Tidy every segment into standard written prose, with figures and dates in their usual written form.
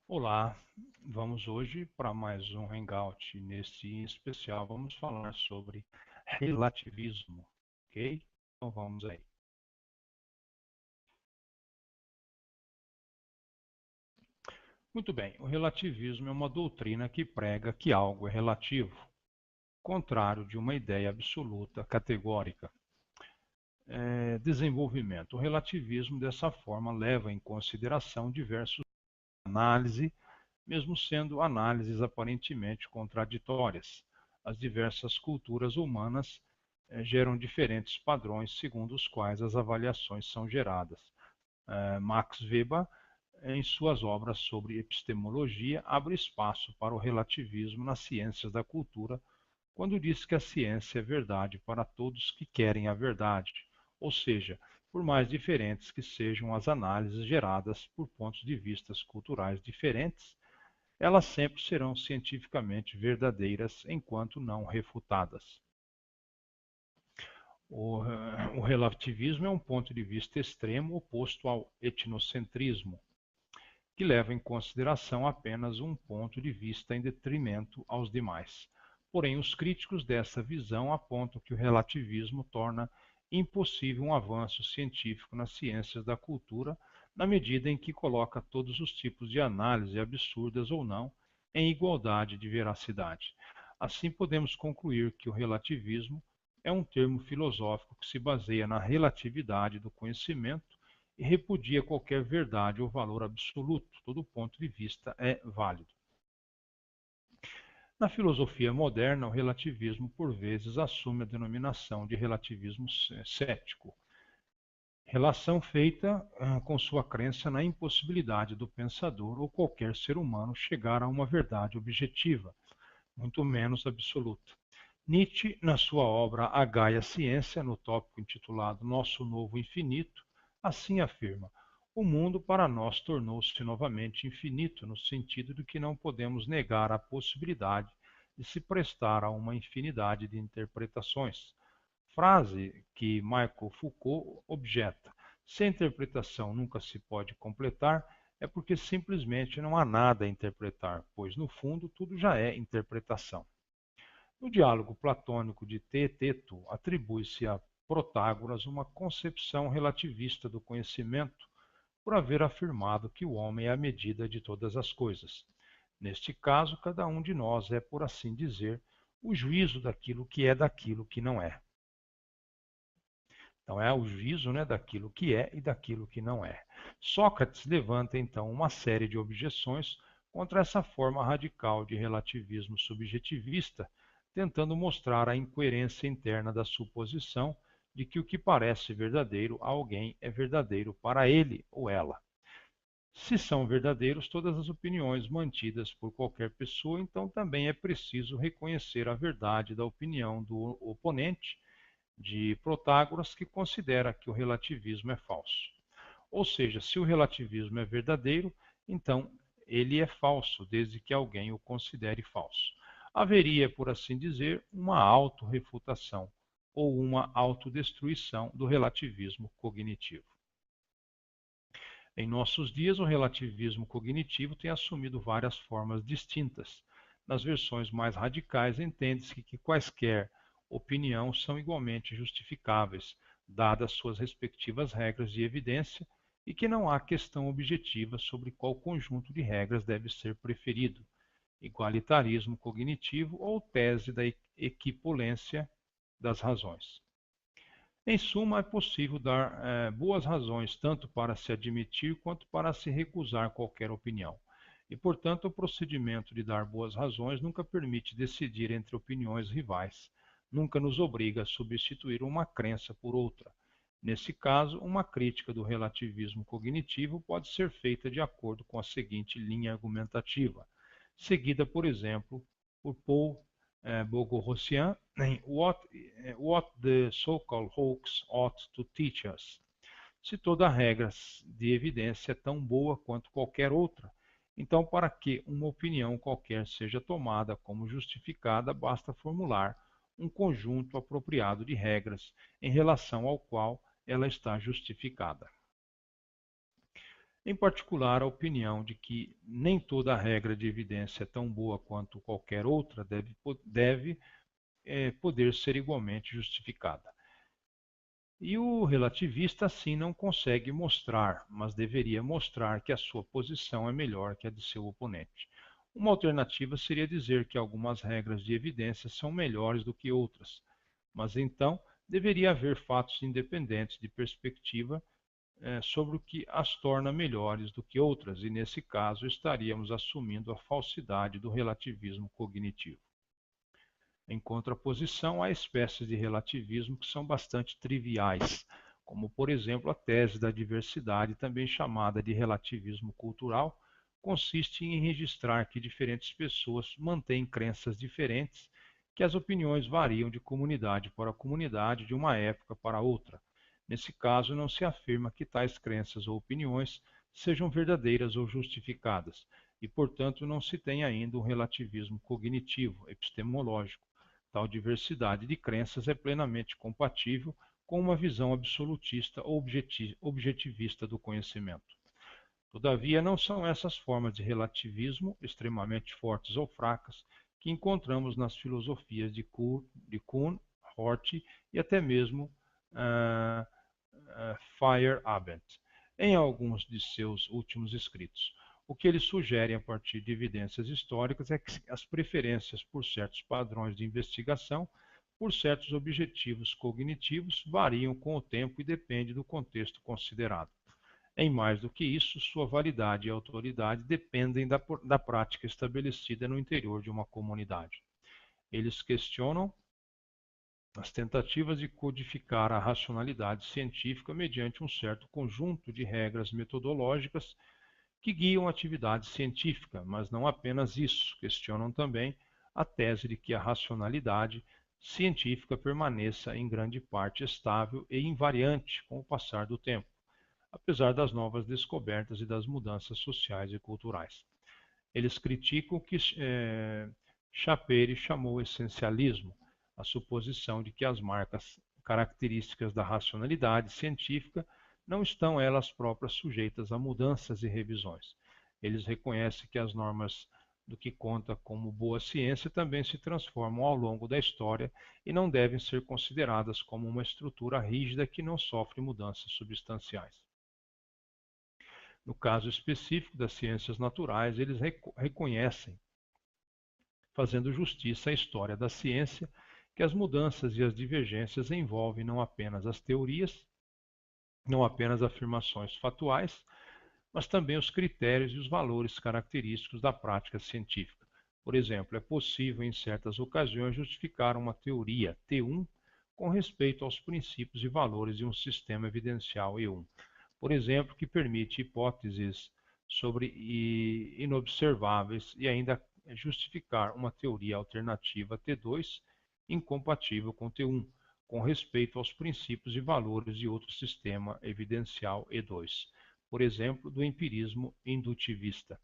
Olá, vamos hoje para mais um Hangout. Nesse especial, vamos falar sobre relativismo, ok? Então vamos aí. Muito bem, o relativismo é uma doutrina que prega que algo é relativo, contrário de uma ideia absoluta, categórica. Desenvolvimento. O relativismo, dessa forma, leva em consideração diversos análises, mesmo sendo análises aparentemente contraditórias. As diversas culturas humanas geram diferentes padrões segundo os quais as avaliações são geradas. Max Weber, em suas obras sobre epistemologia, abre espaço para o relativismo nas ciências da cultura, quando diz que a ciência é verdade para todos que querem a verdade, ou seja, por mais diferentes que sejam as análises geradas por pontos de vista culturais diferentes, elas sempre serão cientificamente verdadeiras enquanto não refutadas. O relativismo é um ponto de vista extremo oposto ao etnocentrismo, que leva em consideração apenas um ponto de vista em detrimento aos demais. Porém, os críticos dessa visão apontam que o relativismo torna impossível um avanço científico nas ciências da cultura, na medida em que coloca todos os tipos de análise, absurdas ou não, em igualdade de veracidade. Assim, podemos concluir que o relativismo é um termo filosófico que se baseia na relatividade do conhecimento e repudia qualquer verdade ou valor absoluto. Todo ponto de vista é válido. Na filosofia moderna, o relativismo por vezes assume a denominação de relativismo cético, relação feita com sua crença na impossibilidade do pensador ou qualquer ser humano chegar a uma verdade objetiva, muito menos absoluta. Nietzsche, na sua obra A Gaia Ciência, no tópico intitulado Nosso Novo Infinito, assim afirma: o mundo para nós tornou-se novamente infinito, no sentido de que não podemos negar a possibilidade de se prestar a uma infinidade de interpretações. Frase que Michel Foucault objeta: se a interpretação nunca se pode completar, é porque simplesmente não há nada a interpretar, pois no fundo tudo já é interpretação. No diálogo platônico de Teeteto, atribui-se a Protágoras uma concepção relativista do conhecimento, por haver afirmado que o homem é a medida de todas as coisas. Neste caso, cada um de nós é, por assim dizer, o juízo daquilo que não é. Então, é o juízo, né, daquilo que é e daquilo que não é. Sócrates levanta, então, uma série de objeções contra essa forma radical de relativismo subjetivista, tentando mostrar a incoerência interna da suposição de que o que parece verdadeiro a alguém é verdadeiro para ele ou ela. Se são verdadeiros todas as opiniões mantidas por qualquer pessoa, então também é preciso reconhecer a verdade da opinião do oponente de Protágoras, que considera que o relativismo é falso. Ou seja, se o relativismo é verdadeiro, então ele é falso, desde que alguém o considere falso. Haveria, por assim dizer, uma autorrefutação ou uma autodestruição do relativismo cognitivo. Em nossos dias, o relativismo cognitivo tem assumido várias formas distintas. Nas versões mais radicais, entende-se que quaisquer opiniões são igualmente justificáveis, dadas suas respectivas regras de evidência, e que não há questão objetiva sobre qual conjunto de regras deve ser preferido, igualitarismo cognitivo ou tese da equipolência das razões. Em suma, é possível dar boas razões tanto para se admitir quanto para se recusar qualquer opinião. E, portanto, o procedimento de dar boas razões nunca permite decidir entre opiniões rivais, nunca nos obriga a substituir uma crença por outra. Nesse caso, uma crítica do relativismo cognitivo pode ser feita de acordo com a seguinte linha argumentativa, seguida, por exemplo, por Paul Boghossian em What the So-Called Hoax Ought to Teach Us. Se toda regra de evidência é tão boa quanto qualquer outra, então para que uma opinião qualquer seja tomada como justificada, basta formular um conjunto apropriado de regras em relação ao qual ela está justificada. em particular a opinião de que nem toda regra de evidência é tão boa quanto qualquer outra deve poder ser igualmente justificada. E o relativista assim não consegue mostrar, mas deveria mostrar que a sua posição é melhor que a de seu oponente. Uma alternativa seria dizer que algumas regras de evidência são melhores do que outras, mas então deveria haver fatos independentes de perspectiva sobre o que as torna melhores do que outras, e nesse caso estaríamos assumindo a falsidade do relativismo cognitivo. Em contraposição, há espécies de relativismo que são bastante triviais, como por exemplo a tese da diversidade, também chamada de relativismo cultural, consiste em registrar que diferentes pessoas mantêm crenças diferentes, que as opiniões variam de comunidade para comunidade, de uma época para outra. Nesse caso, não se afirma que tais crenças ou opiniões sejam verdadeiras ou justificadas, e, portanto, não se tem ainda um relativismo cognitivo, epistemológico. Tal diversidade de crenças é plenamente compatível com uma visão absolutista ou objetivista do conhecimento. Todavia, não são essas formas de relativismo, extremamente fortes ou fracas, que encontramos nas filosofias de Kuhn, Hort e até mesmo Feyerabend, em alguns de seus últimos escritos. O que ele sugere a partir de evidências históricas é que as preferências por certos padrões de investigação, por certos objetivos cognitivos, variam com o tempo e dependem do contexto considerado. Em mais do que isso, sua validade e autoridade dependem da prática estabelecida no interior de uma comunidade. Eles questionam as tentativas de codificar a racionalidade científica mediante um certo conjunto de regras metodológicas que guiam a atividade científica, mas não apenas isso, questionam também a tese de que a racionalidade científica permaneça em grande parte estável e invariante com o passar do tempo, apesar das novas descobertas e das mudanças sociais e culturais. Eles criticam o que Schapere chamou essencialismo, a suposição de que as marcas características da racionalidade científica não estão elas próprias sujeitas a mudanças e revisões. Eles reconhecem que as normas do que conta como boa ciência também se transformam ao longo da história e não devem ser consideradas como uma estrutura rígida que não sofre mudanças substanciais. No caso específico das ciências naturais, eles reconhecem, fazendo justiça à história da ciência, que as mudanças e as divergências envolvem não apenas as teorias, não apenas afirmações fatuais, mas também os critérios e os valores característicos da prática científica. Por exemplo, é possível, em certas ocasiões, justificar uma teoria T1 com respeito aos princípios e valores de um sistema evidencial E1. Por exemplo, que permite hipóteses sobre inobserváveis e ainda justificar uma teoria alternativa T2 incompatível com T1, com respeito aos princípios e valores de outro sistema evidencial E2, por exemplo, do empirismo indutivista.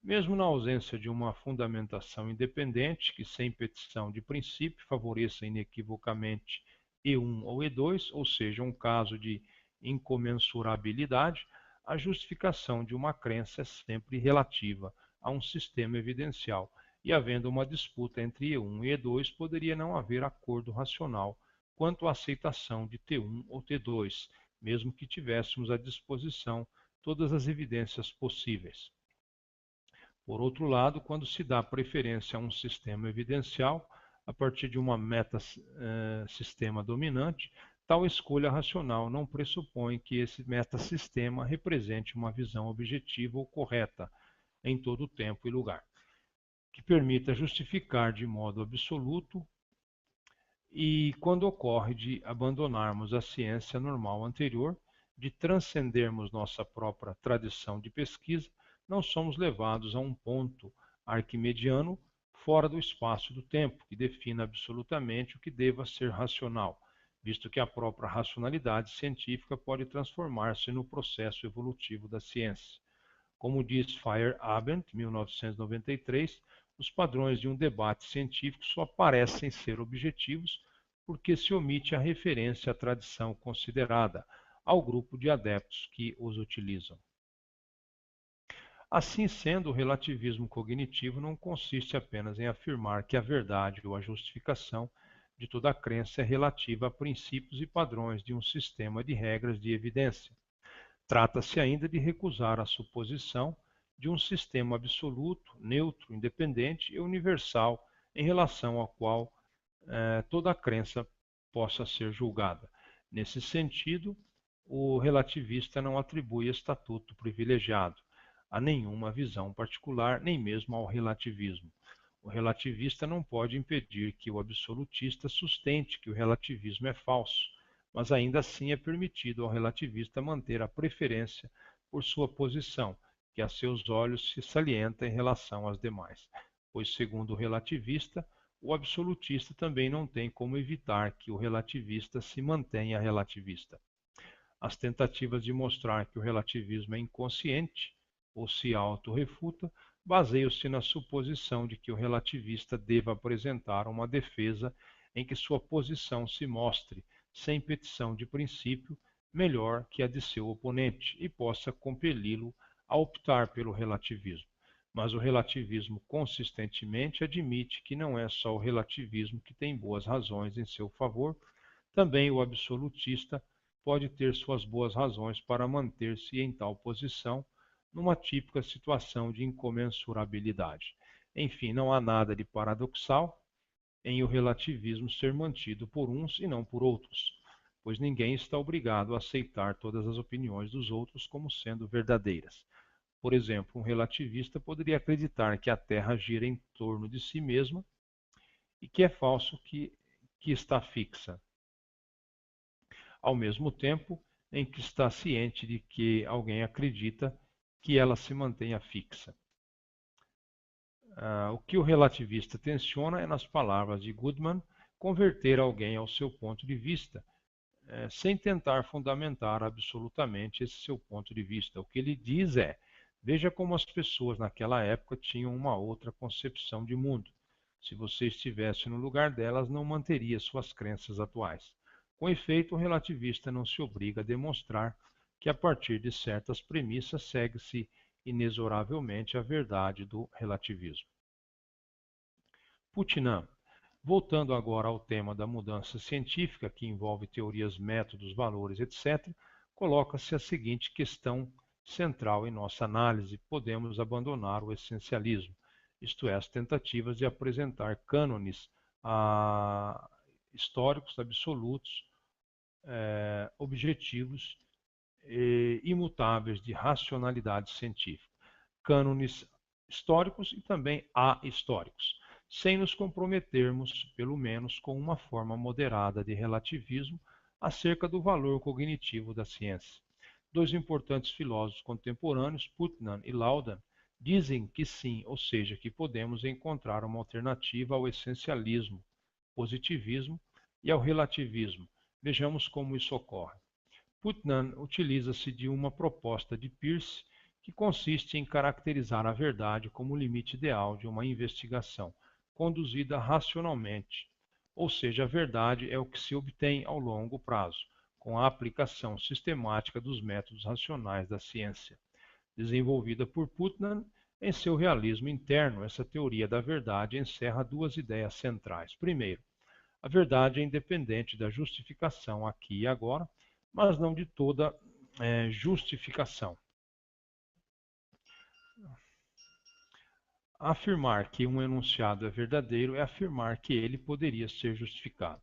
Mesmo na ausência de uma fundamentação independente que, sem petição de princípio, favoreça inequivocamente E1 ou E2, ou seja, um caso de incomensurabilidade, a justificação de uma crença é sempre relativa a um sistema evidencial, e havendo uma disputa entre E1 e E2, poderia não haver acordo racional quanto à aceitação de T1 ou T2, mesmo que tivéssemos à disposição todas as evidências possíveis. Por outro lado, quando se dá preferência a um sistema evidencial, a partir de uma metasistema dominante, tal escolha racional não pressupõe que esse metasistema represente uma visão objetiva ou correta em todo tempo e lugar, que permita justificar de modo absoluto e, quando ocorre, de abandonarmos a ciência normal anterior, de transcendermos nossa própria tradição de pesquisa, não somos levados a um ponto arquimediano fora do espaço e do tempo, que defina absolutamente o que deva ser racional, visto que a própria racionalidade científica pode transformar-se no processo evolutivo da ciência. Como diz Feyerabend, 1993, os padrões de um debate científico só parecem ser objetivos porque se omite a referência à tradição considerada, ao grupo de adeptos que os utilizam. Assim sendo, o relativismo cognitivo não consiste apenas em afirmar que a verdade ou a justificação de toda crença é relativa a princípios e padrões de um sistema de regras de evidência. Trata-se ainda de recusar a suposição de um sistema absoluto, neutro, independente e universal em relação ao qual toda crença possa ser julgada. Nesse sentido, o relativista não atribui estatuto privilegiado a nenhuma visão particular, nem mesmo ao relativismo. O relativista não pode impedir que o absolutista sustente que o relativismo é falso, mas ainda assim é permitido ao relativista manter a preferência por sua posição, que a seus olhos se salienta em relação às demais, pois, segundo o relativista, o absolutista também não tem como evitar que o relativista se mantenha relativista. As tentativas de mostrar que o relativismo é inconsciente ou se autorrefuta baseiam-se na suposição de que o relativista deva apresentar uma defesa em que sua posição se mostre, sem petição de princípio, melhor que a de seu oponente e possa compeli-lo a optar pelo relativismo. Mas o relativismo consistentemente admite que não é só o relativismo que tem boas razões em seu favor, também o absolutista pode ter suas boas razões para manter-se em tal posição, numa típica situação de incomensurabilidade. Enfim, não há nada de paradoxal em o relativismo ser mantido por uns e não por outros, pois ninguém está obrigado a aceitar todas as opiniões dos outros como sendo verdadeiras. Por exemplo, um relativista poderia acreditar que a Terra gira em torno de si mesma e que é falso que está fixa, ao mesmo tempo em que está ciente de que alguém acredita que ela se mantenha fixa. O que o relativista tenciona é, nas palavras de Goodman, converter alguém ao seu ponto de vista, sem tentar fundamentar absolutamente esse seu ponto de vista. O que ele diz é: veja como as pessoas naquela época tinham uma outra concepção de mundo. Se você estivesse no lugar delas, não manteria suas crenças atuais. Com efeito, o relativista não se obriga a demonstrar que, a partir de certas premissas, segue-se inexoravelmente a verdade do relativismo. Putnam. Voltando agora ao tema da mudança científica, que envolve teorias, métodos, valores, etc., coloca-se a seguinte questão central em nossa análise: podemos abandonar o essencialismo, isto é, as tentativas de apresentar cânones históricos absolutos, objetivos e imutáveis de racionalidade científica, cânones históricos e também ahistóricos, sem nos comprometermos, pelo menos, com uma forma moderada de relativismo acerca do valor cognitivo da ciência. Dois importantes filósofos contemporâneos, Putnam e Laudan, dizem que sim, ou seja, que podemos encontrar uma alternativa ao essencialismo, positivismo e ao relativismo. Vejamos como isso ocorre. Putnam utiliza-se de uma proposta de Peirce que consiste em caracterizar a verdade como o limite ideal de uma investigação conduzida racionalmente, ou seja, a verdade é o que se obtém ao longo prazo, com a aplicação sistemática dos métodos racionais da ciência. Desenvolvida por Putnam, em seu realismo interno, essa teoria da verdade encerra duas ideias centrais. Primeiro, a verdade é independente da justificação aqui e agora, mas não de toda justificação. Afirmar que um enunciado é verdadeiro é afirmar que ele poderia ser justificado.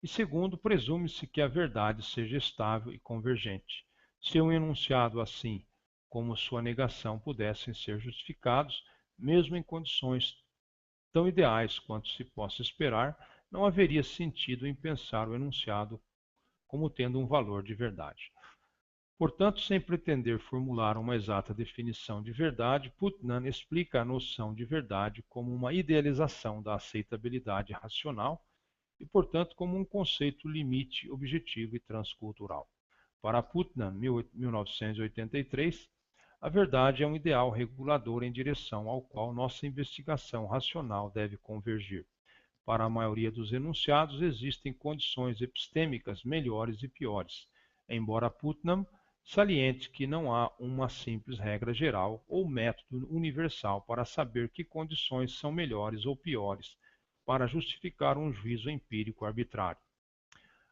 E segundo, presume-se que a verdade seja estável e convergente. Se um enunciado assim como sua negação pudessem ser justificados, mesmo em condições tão ideais quanto se possa esperar, não haveria sentido em pensar o enunciado como tendo um valor de verdade. Portanto, sem pretender formular uma exata definição de verdade, Putnam explica a noção de verdade como uma idealização da aceitabilidade racional e, portanto, como um conceito limite, objetivo e transcultural. Para Putnam, 1983, a verdade é um ideal regulador em direção ao qual nossa investigação racional deve convergir. Para a maioria dos enunciados, existem condições epistêmicas melhores e piores, embora Putnam saliente que não há uma simples regra geral ou método universal para saber que condições são melhores ou piores para justificar um juízo empírico arbitrário.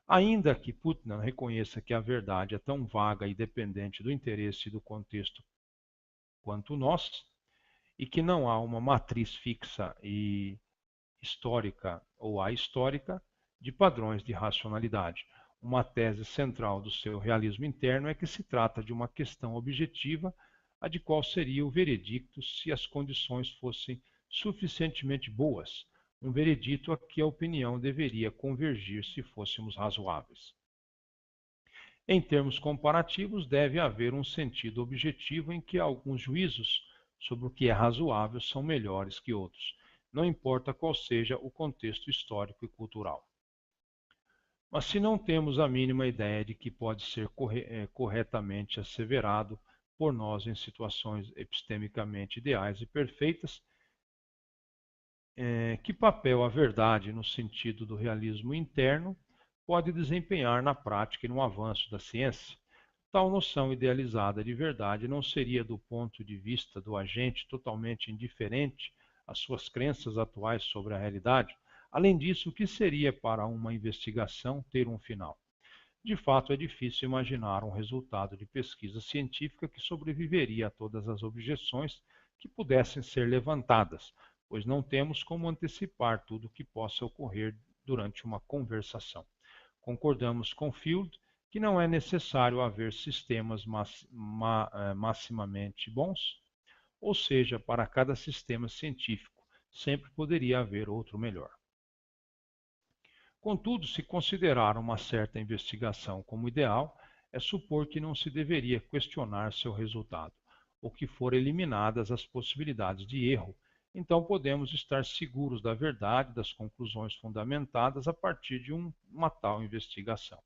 Ainda que Putnam reconheça que a verdade é tão vaga e dependente do interesse e do contexto quanto nós, e que não há uma matriz fixa e histórica ou ahistórica de padrões de racionalidade. Uma tese central do seu realismo interno é que se trata de uma questão objetiva, a de qual seria o veredicto se as condições fossem suficientemente boas, um veredito a que a opinião deveria convergir se fôssemos razoáveis. Em termos comparativos, deve haver um sentido objetivo em que alguns juízos sobre o que é razoável são melhores que outros, não importa qual seja o contexto histórico e cultural. Mas se não temos a mínima ideia de que pode ser corretamente asseverado por nós em situações epistemicamente ideais e perfeitas, que papel a verdade, no sentido do realismo interno, pode desempenhar na prática e no avanço da ciência? Tal noção idealizada de verdade não seria, do ponto de vista do agente, totalmente indiferente às suas crenças atuais sobre a realidade? Além disso, o que seria para uma investigação ter um final? De fato, é difícil imaginar um resultado de pesquisa científica que sobreviveria a todas as objeções que pudessem ser levantadas, pois não temos como antecipar tudo o que possa ocorrer durante uma conversação. Concordamos com Field que não é necessário haver sistemas maximamente bons, ou seja, para cada sistema científico, sempre poderia haver outro melhor. Contudo, se considerar uma certa investigação como ideal, é supor que não se deveria questionar seu resultado, ou que foram eliminadas as possibilidades de erro, então podemos estar seguros da verdade das conclusões fundamentadas a partir de uma tal investigação.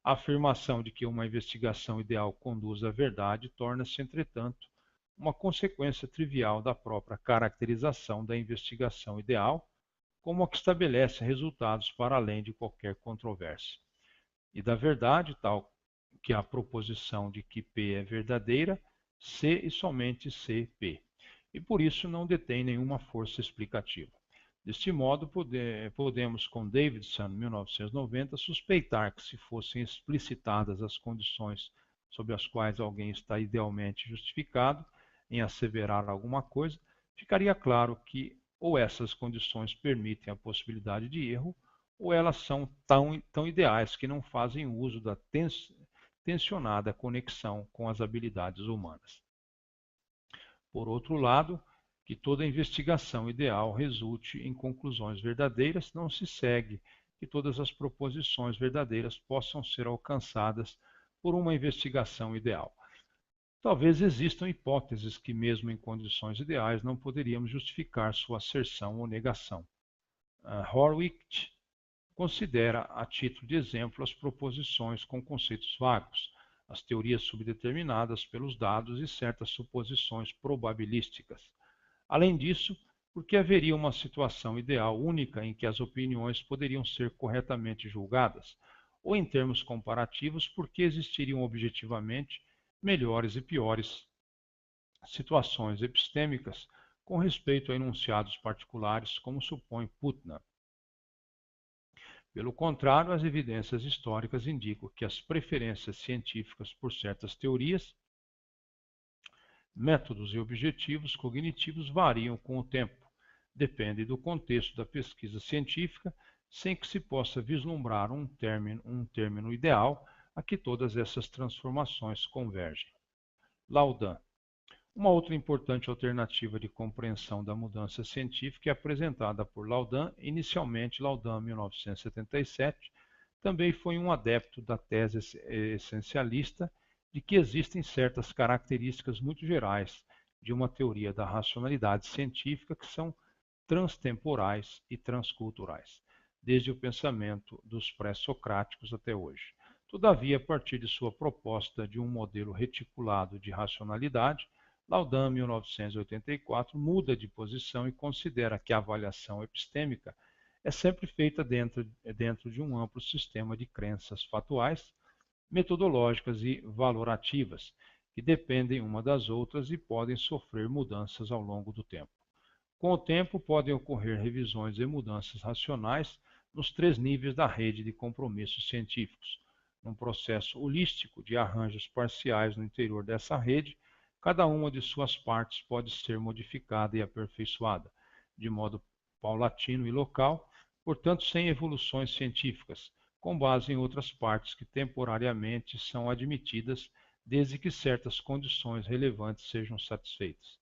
A afirmação de que uma investigação ideal conduz à verdade torna-se, entretanto, uma consequência trivial da própria caracterização da investigação ideal como a que estabelece resultados para além de qualquer controvérsia. E da verdade, tal que a proposição de que P é verdadeira, C e somente C, P. E por isso não detém nenhuma força explicativa. Deste modo, podemos, com Davidson, 1990, suspeitar que, se fossem explicitadas as condições sob as quais alguém está idealmente justificado em asseverar alguma coisa, ficaria claro que ou essas condições permitem a possibilidade de erro, ou elas são tão ideais que não fazem uso da tensionada conexão com as habilidades humanas. Por outro lado, que toda investigação ideal resulte em conclusões verdadeiras, não se segue que todas as proposições verdadeiras possam ser alcançadas por uma investigação ideal. Talvez existam hipóteses que, mesmo em condições ideais, não poderíamos justificar sua asserção ou negação. Horwitz considera, a título de exemplo, as proposições com conceitos vagos, as teorias subdeterminadas pelos dados e certas suposições probabilísticas. Além disso, porque haveria uma situação ideal única em que as opiniões poderiam ser corretamente julgadas, ou em termos comparativos, porque existiriam objetivamente melhores e piores situações epistêmicas com respeito a enunciados particulares, como supõe Putnam. Pelo contrário, as evidências históricas indicam que as preferências científicas por certas teorias, métodos e objetivos cognitivos variam com o tempo, dependem do contexto da pesquisa científica, sem que se possa vislumbrar um término ideal a que todas essas transformações convergem. Laudan. Uma outra importante alternativa de compreensão da mudança científica é apresentada por Laudan. Inicialmente, Laudan, 1977, também foi um adepto da tese essencialista de que existem certas características muito gerais de uma teoria da racionalidade científica que são transtemporais e transculturais, desde o pensamento dos pré-socráticos até hoje. Todavia, a partir de sua proposta de um modelo reticulado de racionalidade, Laudan, 1984, muda de posição e considera que a avaliação epistêmica é sempre feita dentro de um amplo sistema de crenças fatuais, metodológicas e valorativas, que dependem uma das outras e podem sofrer mudanças ao longo do tempo. Com o tempo, podem ocorrer revisões e mudanças racionais nos três níveis da rede de compromissos científicos. Num processo holístico de arranjos parciais no interior dessa rede, cada uma de suas partes pode ser modificada e aperfeiçoada, de modo paulatino e local, portanto sem evoluções científicas, com base em outras partes que temporariamente são admitidas desde que certas condições relevantes sejam satisfeitas.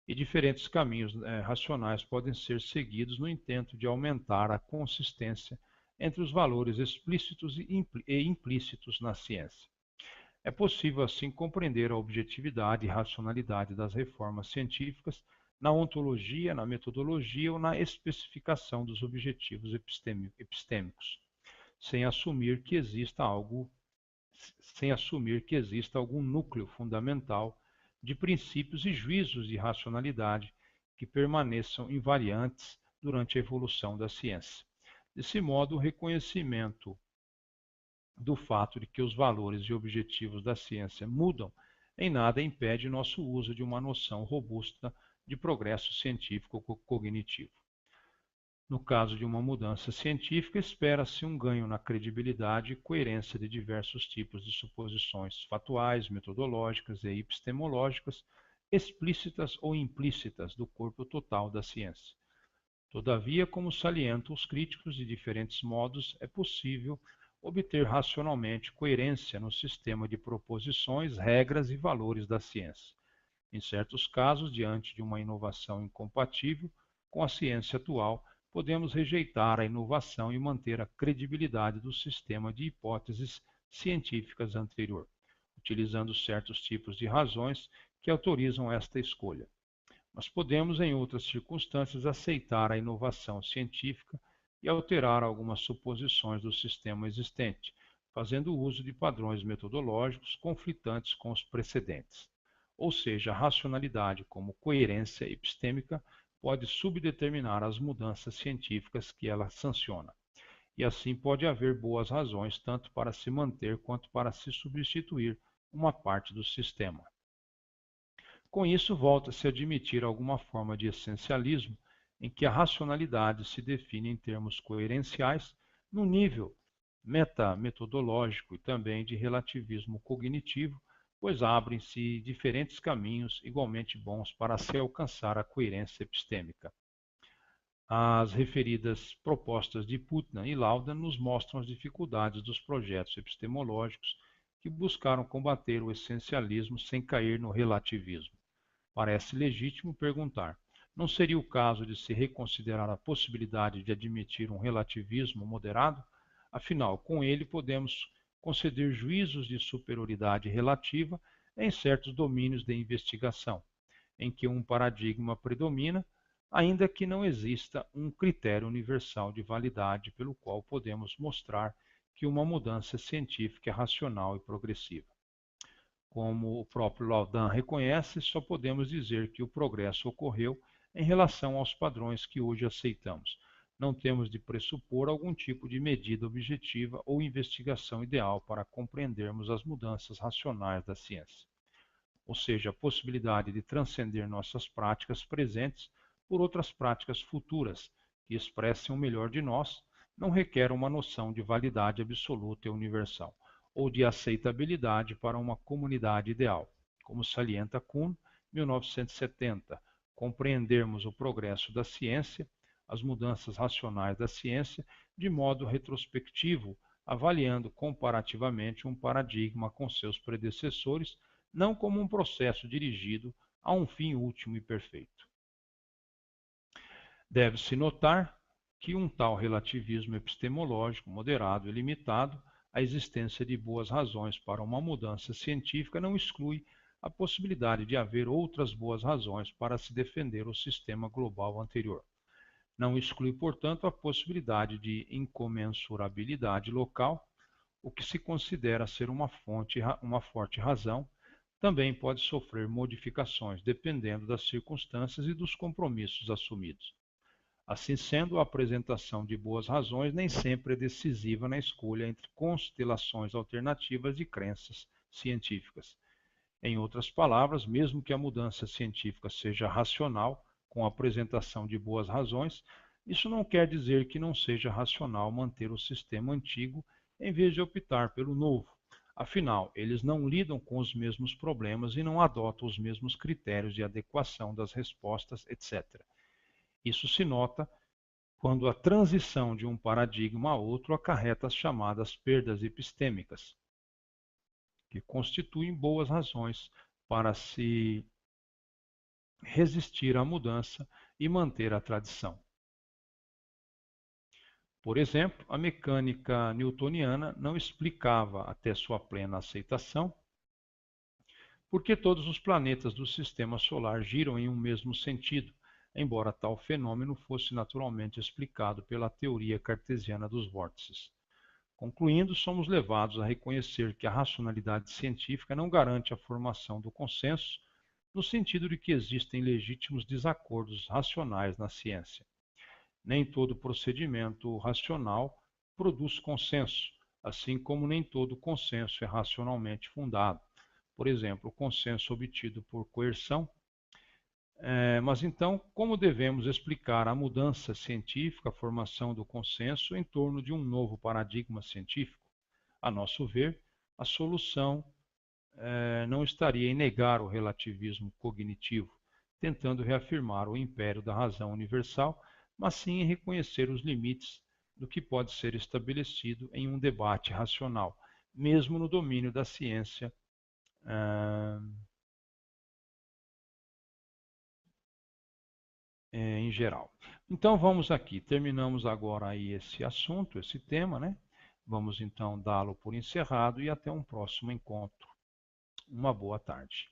E diferentes caminhos racionais podem ser seguidos no intento de aumentar a consistência entre os valores explícitos e implícitos na ciência. É possível, assim, compreender a objetividade e racionalidade das reformas científicas na ontologia, na metodologia ou na especificação dos objetivos epistêmicos, sem assumir que exista algum núcleo fundamental de princípios e juízos de racionalidade que permaneçam invariantes durante a evolução da ciência. Desse modo, o reconhecimento do fato de que os valores e objetivos da ciência mudam em nada impede nosso uso de uma noção robusta de progresso científico cognitivo. No caso de uma mudança científica, espera-se um ganho na credibilidade e coerência de diversos tipos de suposições fatuais, metodológicas e epistemológicas, explícitas ou implícitas do corpo total da ciência. Todavia, como salientam os críticos, de diferentes modos é possível obter racionalmente coerência no sistema de proposições, regras e valores da ciência. Em certos casos, diante de uma inovação incompatível com a ciência atual, podemos rejeitar a inovação e manter a credibilidade do sistema de hipóteses científicas anterior, utilizando certos tipos de razões que autorizam esta escolha. Mas podemos, em outras circunstâncias, aceitar a inovação científica e alterar algumas suposições do sistema existente, fazendo uso de padrões metodológicos conflitantes com os precedentes. Ou seja, a racionalidade como coerência epistêmica pode subdeterminar as mudanças científicas que ela sanciona. E assim pode haver boas razões tanto para se manter quanto para se substituir uma parte do sistema. Com isso, volta-se a admitir alguma forma de essencialismo em que a racionalidade se define em termos coerenciais no nível metametodológico e também de relativismo cognitivo, pois abrem-se diferentes caminhos igualmente bons para se alcançar a coerência epistêmica. As referidas propostas de Putnam e Laudan nos mostram as dificuldades dos projetos epistemológicos que buscaram combater o essencialismo sem cair no relativismo. Parece legítimo perguntar: não seria o caso de se reconsiderar a possibilidade de admitir um relativismo moderado? Afinal, com ele podemos conceder juízos de superioridade relativa em certos domínios de investigação, em que um paradigma predomina, ainda que não exista um critério universal de validade pelo qual podemos mostrar que uma mudança científica é racional e progressiva. Como o próprio Laudan reconhece, só podemos dizer que o progresso ocorreu em relação aos padrões que hoje aceitamos. Não temos de pressupor algum tipo de medida objetiva ou investigação ideal para compreendermos as mudanças racionais da ciência. Ou seja, a possibilidade de transcender nossas práticas presentes por outras práticas futuras que expressem o melhor de nós, não requer uma noção de validade absoluta e universal, ou de aceitabilidade para uma comunidade ideal. Como salienta Kuhn, 1970, compreendermos o progresso da ciência, as mudanças racionais da ciência, de modo retrospectivo, avaliando comparativamente um paradigma com seus predecessores, não como um processo dirigido a um fim último e perfeito. Deve-se notar que um tal relativismo epistemológico moderado e limitado, a existência de boas razões para uma mudança científica não exclui a possibilidade de haver outras boas razões para se defender o sistema global anterior. Não exclui, portanto, a possibilidade de incomensurabilidade local, o que se considera ser uma forte razão, também pode sofrer modificações dependendo das circunstâncias e dos compromissos assumidos. Assim sendo, a apresentação de boas razões nem sempre é decisiva na escolha entre constelações alternativas de crenças científicas. Em outras palavras, mesmo que a mudança científica seja racional, com a apresentação de boas razões, isso não quer dizer que não seja racional manter o sistema antigo em vez de optar pelo novo. Afinal, eles não lidam com os mesmos problemas e não adotam os mesmos critérios de adequação das respostas, etc. Isso se nota quando a transição de um paradigma a outro acarreta as chamadas perdas epistêmicas, que constituem boas razões para se resistir à mudança e manter a tradição. Por exemplo, a mecânica newtoniana não explicava, até sua plena aceitação, por que todos os planetas do sistema solar giram em um mesmo sentido, embora tal fenômeno fosse naturalmente explicado pela teoria cartesiana dos vórtices. Concluindo, somos levados a reconhecer que a racionalidade científica não garante a formação do consenso, no sentido de que existem legítimos desacordos racionais na ciência. Nem todo procedimento racional produz consenso, assim como nem todo consenso é racionalmente fundado. Por exemplo, o consenso obtido por coerção. Mas então, como devemos explicar a mudança científica, a formação do consenso em torno de um novo paradigma científico? A nosso ver, a solução não estaria em negar o relativismo cognitivo, tentando reafirmar o império da razão universal, mas sim em reconhecer os limites do que pode ser estabelecido em um debate racional, mesmo no domínio da ciência em geral. Então vamos aqui, terminamos agora aí esse assunto, esse tema, né? Vamos então dá-lo por encerrado e até um próximo encontro. Uma boa tarde.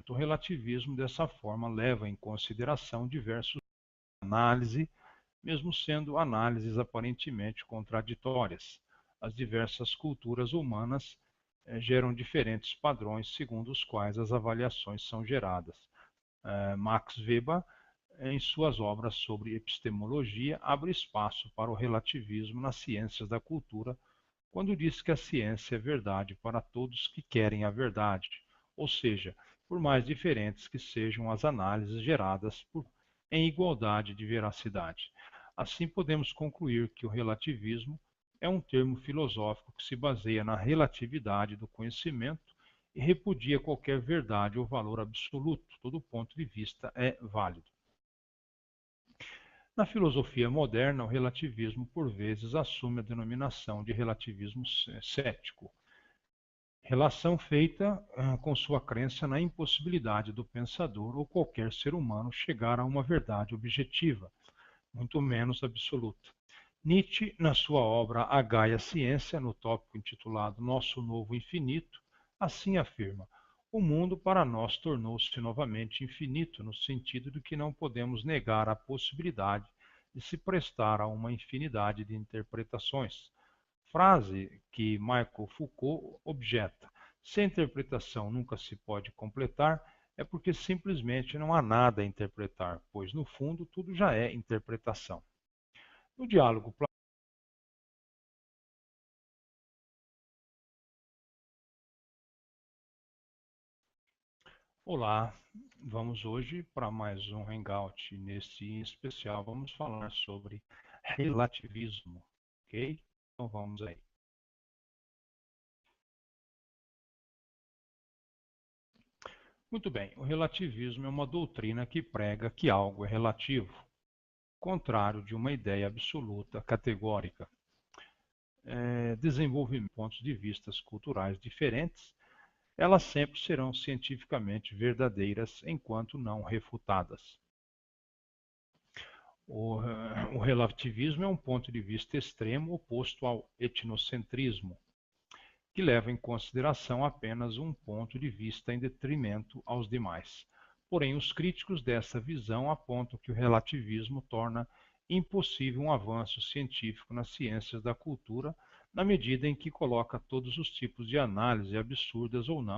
O relativismo, dessa forma, leva em consideração diversos análises, mesmo sendo análises aparentemente contraditórias. As diversas culturas humanas geram diferentes padrões segundo os quais as avaliações são geradas. Max Weber, em suas obras sobre epistemologia, abre espaço para o relativismo nas ciências da cultura, quando diz que a ciência é verdade para todos que querem a verdade, ou seja, por mais diferentes que sejam as análises geradas em igualdade de veracidade. Assim, podemos concluir que o relativismo é um termo filosófico que se baseia na relatividade do conhecimento e repudia qualquer verdade ou valor absoluto. Todo ponto de vista é válido. Na filosofia moderna, o relativismo, por vezes, assume a denominação de relativismo cético, relação feita com sua crença na impossibilidade do pensador ou qualquer ser humano chegar a uma verdade objetiva, muito menos absoluta. Nietzsche, na sua obra A Gaia Ciência, no tópico intitulado Nosso Novo Infinito, assim afirma: o mundo para nós tornou-se novamente infinito, no sentido de que não podemos negar a possibilidade de se prestar a uma infinidade de interpretações. Frase que Michel Foucault objeta: se a interpretação nunca se pode completar, é porque simplesmente não há nada a interpretar, pois no fundo tudo já é interpretação. No diálogo Olá, vamos hoje para mais um Hangout. Nesse especial vamos falar sobre relativismo, ok? Então vamos aí. Muito bem, o relativismo é uma doutrina que prega que algo é relativo, contrário de uma ideia absoluta, categórica. Desenvolvimento de pontos de vista culturais diferentes, elas sempre serão cientificamente verdadeiras enquanto não refutadas. O relativismo é um ponto de vista extremo oposto ao etnocentrismo, que leva em consideração apenas um ponto de vista em detrimento aos demais. Porém, os críticos dessa visão apontam que o relativismo torna impossível um avanço científico nas ciências da cultura, na medida em que coloca todos os tipos de análise, absurdas ou não,